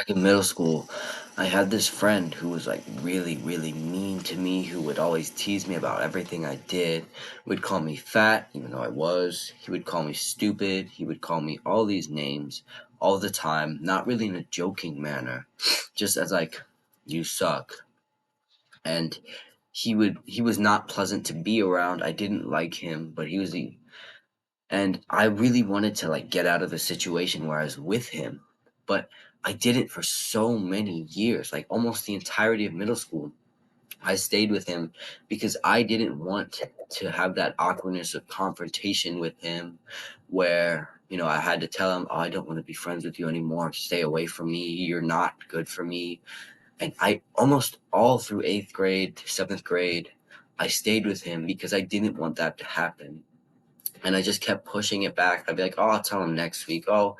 in middle school, I had this friend who was like really, really mean to me, who would always tease me about everything I did, would call me fat, even though I was. He would call me stupid. He would call me all these names all the time, not really in a joking manner, just as like, you suck. And he was not pleasant to be around. I didn't like him, but he was the and I really wanted to like get out of the situation where I was with him, but I didn't for so many years, like almost the entirety of middle school. I stayed with him because I didn't want to have that awkwardness of confrontation with him where, I had to tell him, "Oh, I don't want to be friends with you anymore. Stay away from me. You're not good for me." And I almost all through 8th grade, 7th grade, I stayed with him because I didn't want that to happen. And I just kept pushing it back. I'd be like, "Oh, I'll tell him next week. Oh,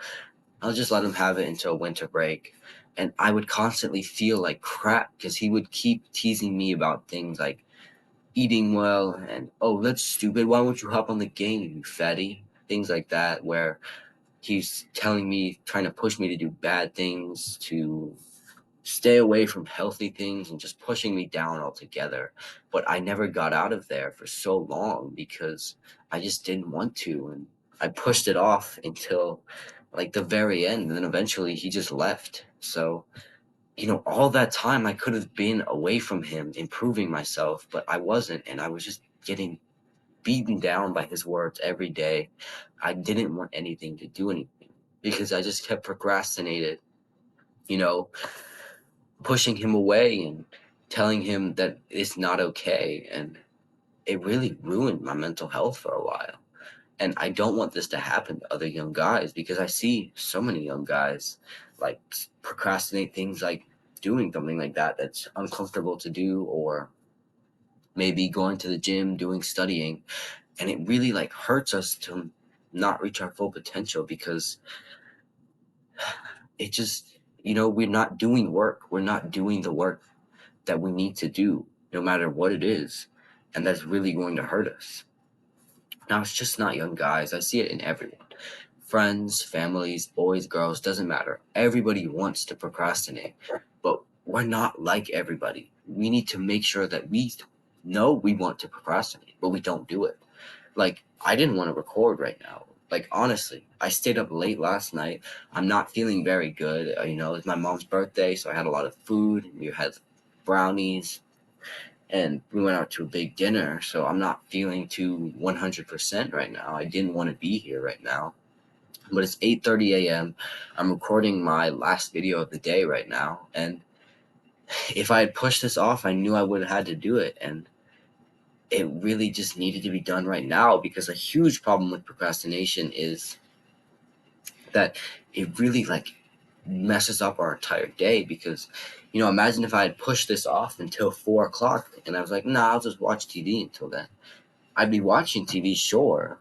I'll just let him have it until winter break." And I would constantly feel like crap because he would keep teasing me about things like eating well and, "Oh, that's stupid. Why won't you hop on the game, you fatty?" Things like that, where he's telling me, trying to push me to do bad things, to stay away from healthy things and just pushing me down altogether. But I never got out of there for so long because I just didn't want to. And I pushed it off until like the very end. And then eventually he just left. So, all that time I could have been away from him, improving myself, but I wasn't. And I was just getting beaten down by his words every day. I didn't want anything to do anything because I just kept procrastinated, you know, pushing him away and telling him that it's not okay. And it really ruined my mental health for a while. And I don't want this to happen to other young guys because I see so many young guys like procrastinate things like doing something like that that's uncomfortable to do, or maybe going to the gym, doing studying. And it really like hurts us to not reach our full potential because it just, we're not doing work. We're not doing the work that we need to do, no matter what it is. And that's really going to hurt us. Now, it's just not young guys. I see it in everyone. Friends, families, boys, girls, doesn't matter. Everybody wants to procrastinate, but we're not like everybody. We need to make sure that we know we want to procrastinate, but we don't do it. Like, I didn't want to record right now. Like, honestly, I stayed up late last night. I'm not feeling very good. It's my mom's birthday, so I had a lot of food. We had brownies, and we went out to a big dinner, so I'm not feeling too 100% right now. I didn't want to be here right now. But it's 8:30 a.m. I'm recording my last video of the day right now, and if I had pushed this off, I knew I would have had to do it, and it really just needed to be done right now because a huge problem with procrastination is that it really like messes up our entire day because imagine if I had pushed this off until 4 o'clock and I was like, "Nah, I'll just watch TV until then." I'd be watching TV, sure,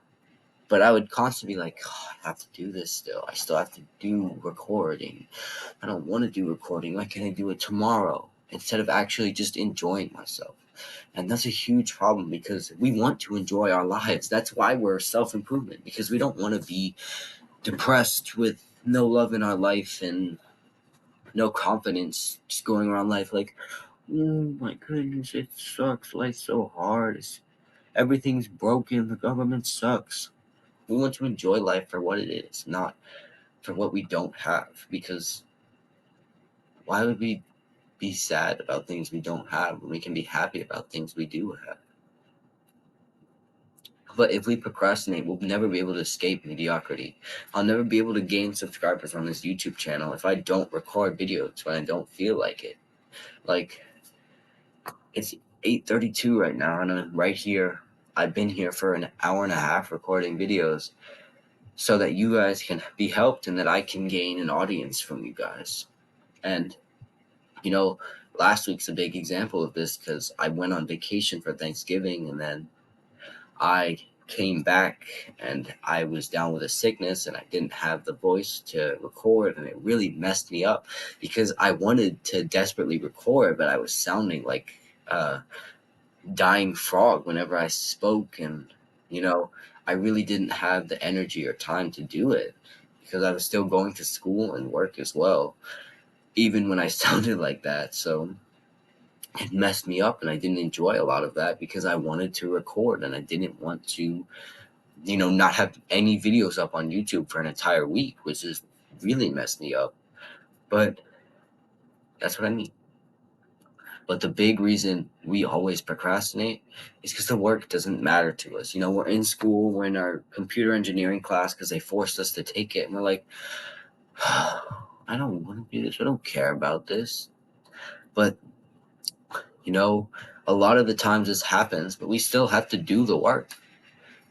but I would constantly be like, "Oh, I have to do this still. I still have to do recording. I don't want to do recording. Why can't I do it tomorrow?" Instead of actually just enjoying myself. And that's a huge problem because we want to enjoy our lives. That's why we're self-improvement, because we don't want to be depressed with no love in our life and no confidence, just going around life like, "Oh my goodness, it sucks. Life's so hard. Everything's broken. The government sucks." We want to enjoy life for what it is, not for what we don't have. Because why would we be sad about things we don't have when we can be happy about things we do have? But if we procrastinate, we'll never be able to escape mediocrity. I'll never be able to gain subscribers on this YouTube channel if I don't record videos when I don't feel like it. Like, it's 8:32 right now, and I'm right here. I've been here for an hour and a half recording videos so that you guys can be helped and that I can gain an audience from you guys. And, you know, last week's a big example of this because I went on vacation for Thanksgiving, and then I came back and I was down with a sickness and I didn't have the voice to record, and it really messed me up because I wanted to desperately record, but I was sounding like a dying frog whenever I spoke, and you know I really didn't have the energy or time to do it because I was still going to school and work as well. even when I sounded like that. So it messed me up, and I didn't enjoy a lot of that because I wanted to record and I didn't want to, not have any videos up on YouTube for an entire week, which just really messed me up. But that's what I mean. But the big reason we always procrastinate is because the work doesn't matter to us. We're in school, we're in our computer engineering class because they forced us to take it, and we're like, I don't want to do this. I don't care about this. But, you know, a lot of the times this happens, but we still have to do the work.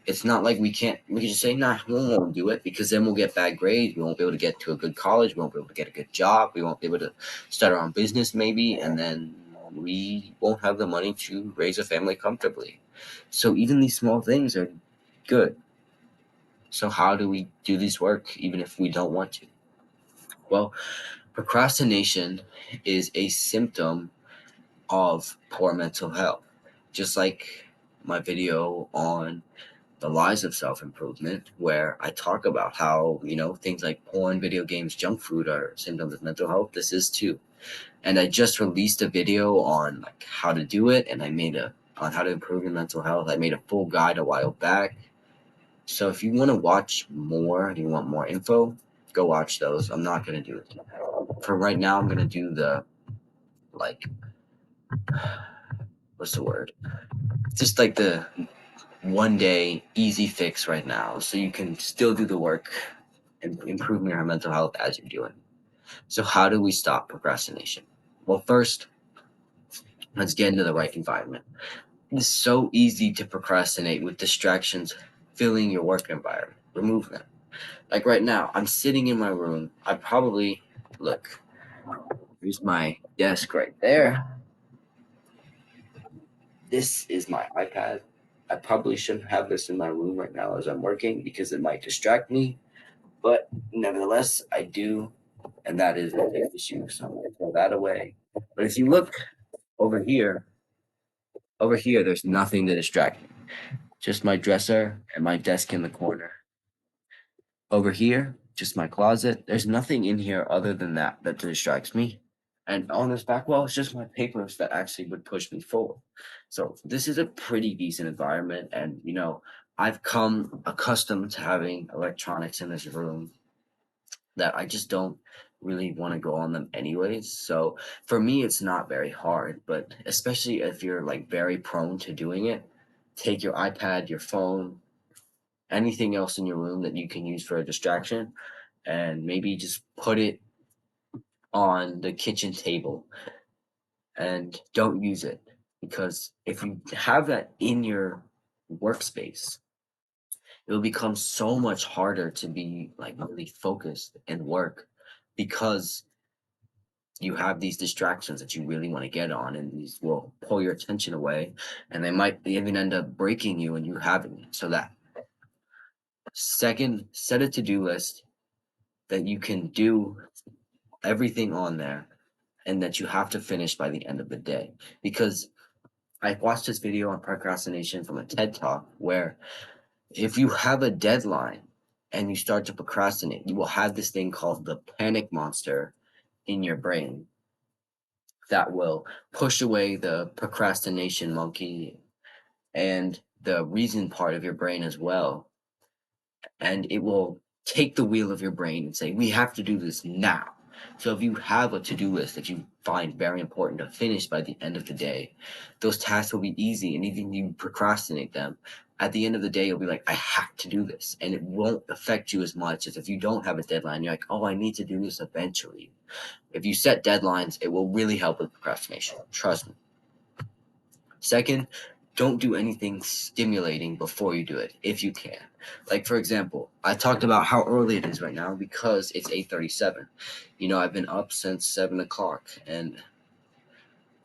It's not like we can just say, nah, we won't do it because then we'll get bad grades. We won't be able to get to a good college. We won't be able to get a good job. We won't be able to start our own business maybe. And then we won't have the money to raise a family comfortably. So even these small things are good. So how do we do this work even if we don't want to? Well, procrastination is a symptom of poor mental health. Just like my video on the lies of self-improvement, where I talk about how, things like porn, video games, junk food are symptoms of mental health. This is too. And I just released a video on like how to do it, and on how to improve your mental health. I made a full guide a while back. So if you want to watch more, and you want more info, go watch those. I'm not gonna do it for right now. I'm gonna do the, like, what's the word? Just like the one day easy fix right now, so you can still do the work and improve your mental health as you're doing. So how do we stop procrastination? Well, first, let's get into the right environment. It's so easy to procrastinate with distractions filling your work environment. Remove them. Like right now, I'm sitting in my room. I probably, look, here's my desk right there. This is my iPad. I probably shouldn't have this in my room right now as I'm working because it might distract me. But nevertheless, I do, and that is a big issue. So I'm going to throw that away. But if you look over here, there's nothing to distract me. Just my dresser and my desk in the corner. Over here, just my closet. There's nothing in here other than that distracts me. And on this back wall, it's just my papers that actually would push me forward. So this is a pretty decent environment. And, I've come accustomed to having electronics in this room that I just don't really want to go on them anyways. So for me, it's not very hard, but especially if you're like very prone to doing it, take your iPad, your phone, anything else in your room that you can use for a distraction, and maybe just put it on the kitchen table and don't use it. Because if you have that in your workspace, it'll become so much harder to be like really focused and work because you have these distractions that you really want to get on, and these will pull your attention away, and they might even end up breaking you and you having it. So that second, set a to-do list that you can do everything on there and that you have to finish by the end of the day. Because I watched this video on procrastination from a TED talk where if you have a deadline and you start to procrastinate, you will have this thing called the panic monster in your brain that will push away the procrastination monkey and the reason part of your brain as well. And it will take the wheel of your brain and say, we have to do this now. So if you have a to-do list that you find very important to finish by the end of the day, those tasks will be easy. And even you procrastinate them, at the end of the day, you'll be like, I have to do this. And it won't affect you as much as if you don't have a deadline. You're like, oh, I need to do this eventually. If you set deadlines, it will really help with procrastination. Trust me. Second, don't do anything stimulating before you do it, if you can. Like, for example, I talked about how early it is right now because it's 8:37. I've been up since 7 o'clock, and,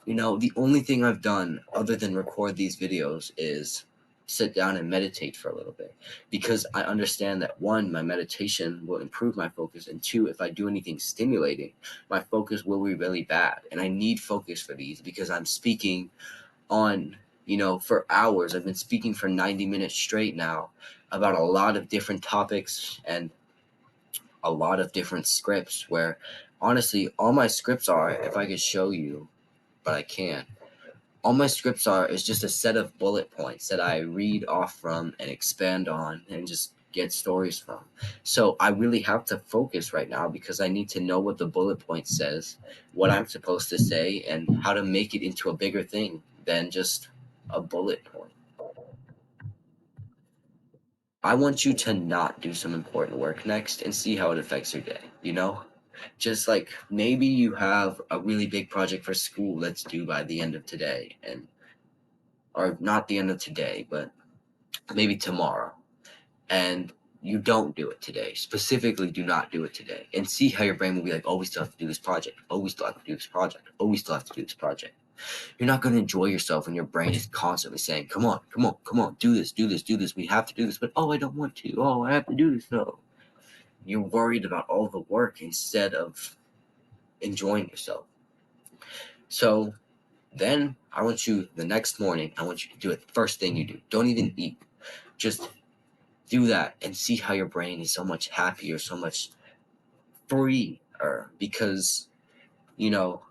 the only thing I've done other than record these videos is sit down and meditate for a little bit because I understand that one, my meditation will improve my focus, and two, if I do anything stimulating, my focus will be really bad. And I need focus for these because I'm speaking on, for hours. I've been speaking for 90 minutes straight now about a lot of different topics, and a lot of different scripts where honestly all my scripts are, if I could show you, but I can't. All my scripts are is just a set of bullet points that I read off from and expand on and just get stories from. So I really have to focus right now because I need to know what the bullet point says, what I'm supposed to say, and how to make it into a bigger thing than just a bullet point. I want you to not do some important work next and see how it affects your day, you know? Just like maybe you have a really big project for school that's due by the end of today, and or not the end of today, but maybe tomorrow, and you don't do it today. Specifically, do not do it today, and see how your brain will be like, oh, we still have to do this project. Oh, we still have to do this project. Oh, we still have to do this project. You're not going to enjoy yourself when your brain is constantly saying, come on, come on, come on, do this, do this, do this. We have to do this, but oh, I don't want to. Oh, I have to do this. No. You're worried about all the work instead of enjoying yourself. So then I want you the next morning, I want you to do it first thing you do. Don't even eat. Just do that and see how your brain is so much happier, so much freer because, you know,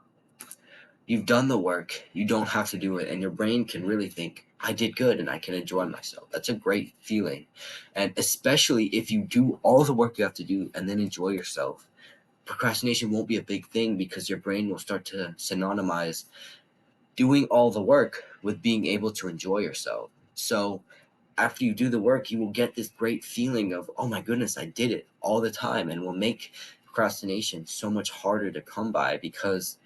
you've done the work, you don't have to do it, and your brain can really think, I did good and I can enjoy myself. That's a great feeling. And especially if you do all the work you have to do and then enjoy yourself, procrastination won't be a big thing because your brain will start to synonymize doing all the work with being able to enjoy yourself. So after you do the work, you will get this great feeling of, oh my goodness, I did it all the time, and will make procrastination so much harder to come by because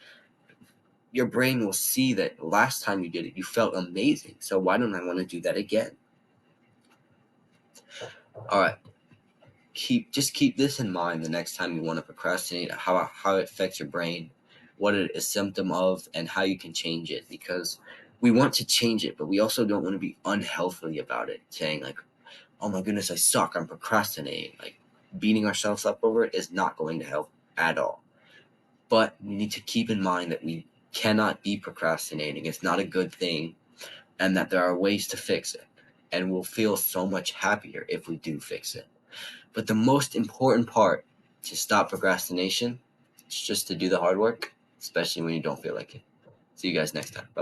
your brain will see that last time you did it, you felt amazing. So why don't I want to do that again? All right. Keep this in mind the next time you want to procrastinate, how it affects your brain, what it is a symptom of, and how you can change it. Because we want to change it, but we also don't want to be unhealthy about it, saying like, oh my goodness, I suck, I'm procrastinating. Like beating ourselves up over it is not going to help at all. But we need to keep in mind that we cannot be procrastinating. It's not a good thing, and that there are ways to fix it. And we'll feel so much happier if we do fix it. But the most important part to stop procrastination is just to do the hard work, especially when you don't feel like it. See you guys next time. Bye bye.